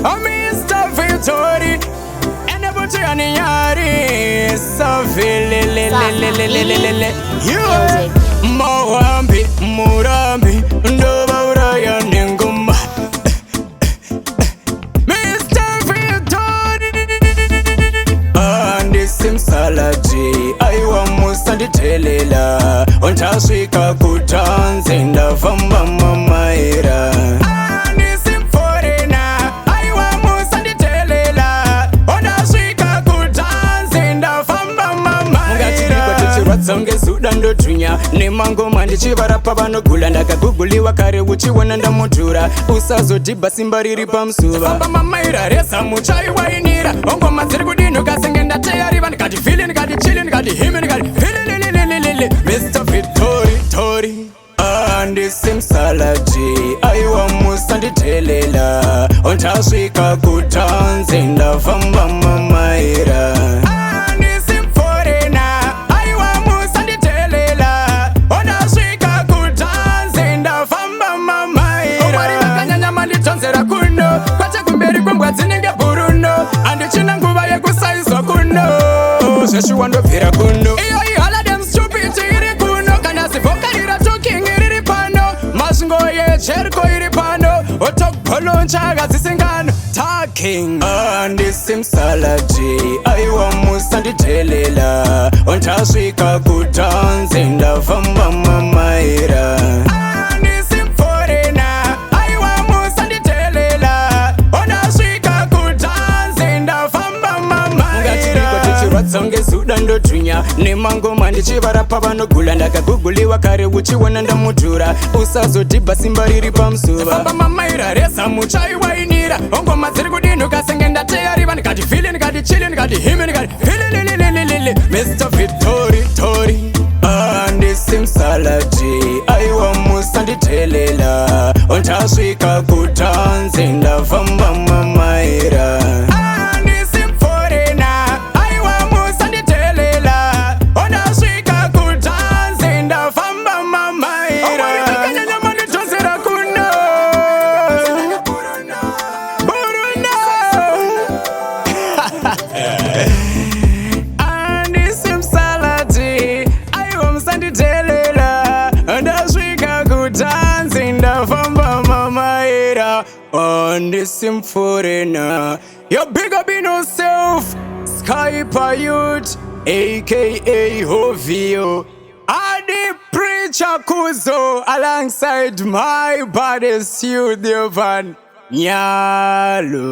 Mr. Victory. And the butcher and the yari. SAviL. You. Mawambi, Murambi, Ndobara Yaningumba. Mr. Victory. And this simsalaji. I want Musandi Telela. On Tashika Kutan, Zinda Famba Mamaira. And this Muforena. I want Musandi Telela. On Tashika Kutan, Zinda Famba Mamaira. Songe sudando tunya nemango mandi chivarapa vanogula ndakaguguliwa kare uchiona ndamutura usazodhibha simba riri pamsuva famba mamaira resa muchaiwainira ongoma dziri kudino kasenge ndateyariva ndikati fili ndikati chili ndikati himi ndikati filililililili Mr. Victory andisimsalaji aiwa musanditelela ontasvika kutanzi ndafamba mamaira andichina nguva yekusaizwa kuno zveshiwandobvira kuno iyo ihala demstupid iri kuno kana zivokarira Tokin iri pano masvingo yejeriko iri pano otokbolonchaga dzisingano Tokin andisimsalaji aiwa musanditelela ontasvika kutanzi ndafamba mamaira songe sudando tunya nemangoma ndichivarapa vanogula ndakaguguliwa kare uchiona ndamutura usazodhibha simba riri pamsuva famba mamaira resa muchaiwainira ongoma dziri kudino kasenge ndateyariva ndikati fili ndikati chili ndikati himi ndikati filililililili Mr. Victory andisimsalaji aiwa musanditelela ontasvika kutanzi ndafamba mamaira On this Muforena, you big up in yourself, Skyper Youth, aka Hovio, Adi Preacher Kuzo, alongside my body, Studio Van Nyalo.